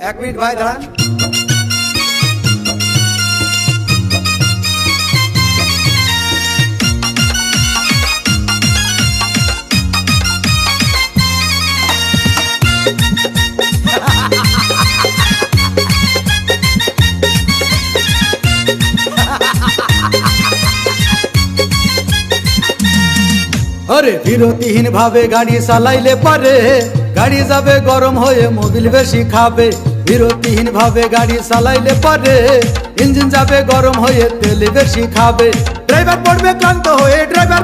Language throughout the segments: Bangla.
এক মিনিট ভাই দাঁড়ান। अरे বিরতিহীন ভাবে গাড়ি চালাইলে পারে গাড়ি যাবে গরম হয়ে মোবিল বেশি খাবে। বিরতিহীন ভাবে গাড়ি চালাইলে পারে ইঞ্জিন যাবে গরম হয়ে তেল বেশি খাবে। ড্রাইভার পড়বে ক্লান্ত হয়ে ড্রাইভার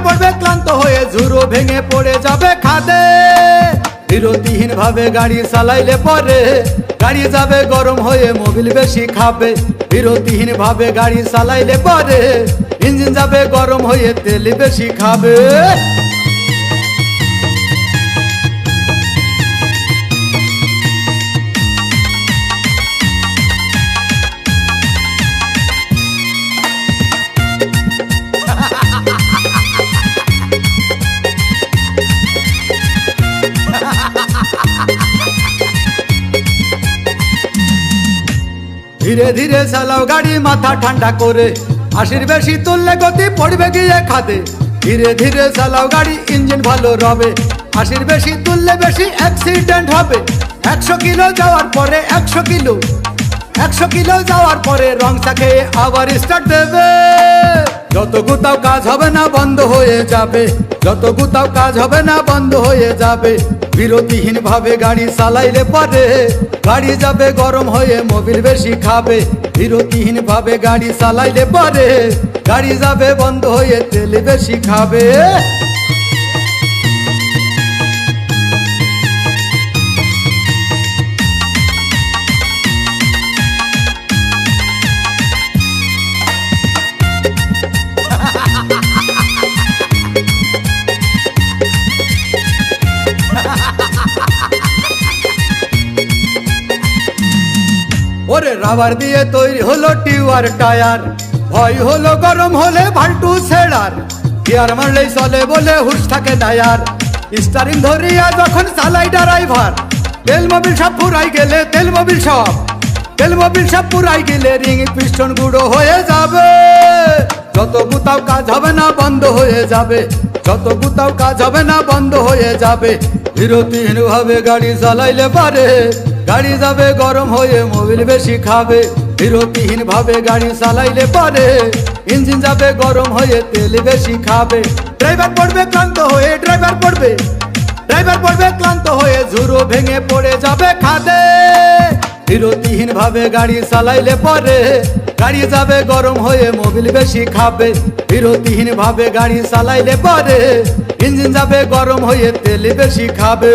পড়বে ক্লান্ত হয়ে ঝুরো ভেঙে পড়ে যাবে খাদে। বিরতিহীন ভাবে গাড়ি চালাইলে পারে গাড়ি যাবে গরম হয়ে মোবিল বেশি খাবে। বিরতিহীন ভাবে গাড়ি চালাইলে পারে ইঞ্জিন যাবে গরম হয়ে তেল বেশি খাবে। ধীরে ধীরে চালাও গাড়ি মাথা ঠান্ডা করে, 80 বেশি তুললে গতি পড়বে গিয়ে খাদে। ধীরে ধীরে চালাও গাড়ি ইঞ্জিন ভালো রবে, 80 বেশি তুললে বেশি অ্যাক্সিডেন্ট হবে। 100 কিলো যাওয়ার পরে 100 কিলো যাওয়ার পরে রং চাকে আবার স্টার্ট দেবে। যত গুতাও কাজ হবে না বন্ধ হয়ে যাবে, যত গুতাও কাজ হবে না বন্ধ হয়ে যাবে। বিরতিহীন ভাবে গাড়ি চালাইলে পারে গাড়ি যাবে গরম হয়ে মোবিল বেশি খাবে। বিরতিহীন ভাবে গাড়ি চালাইলে পারে গাড়ি যাবে বন্ধ হয়ে তেল বেশি খাবে। ওরে রাবার দিয়ে তৈরি হলো টিউবার টায়ার, ভয় হলো গরম হলে ভাল্টু ছেড়ার। গিয়ার মারলেই চলে বলে হুশ থাকে ডায়ার, স্টারিং ধরিয়া যখন চালাই ড্রাইভার। তেল মোবিল সব পুরাই গেলে তেল মোবিল সব পুরাই গেলে রিং পিস্টন গুঁড়ো হয়ে যাবে। যত গুতাও কাজ হবে না বন্ধ হয়ে যাবে, যত গুতাও কাজ হবে না বন্ধ হয়ে যাবে। বিরতিহীন ভাবে গাড়ি চালাইলে পারে গাড়ি যাবে গরম হয়ে মোবিল বেশি খাবে। বিরতিহীন ভাবে গাড়ি চালাইলে পারে ইঞ্জিন যাবে গরম হয়ে তেল বেশি খাবে। ড্রাইভার পড়বে ক্লান্ত হয়ে ঝুরো ভেঙে পড়ে যাবে খাদে। বিরতিহীন ভাবে গাড়ি চালাইলে পারে গাড়ি যাবে গরম হয়ে মোবিল বেশি খাবে। বিরতিহীন ভাবে গাড়ি চালাইলে পারে ইঞ্জিন যাবে গরম হয়ে তেল বেশি খাবে।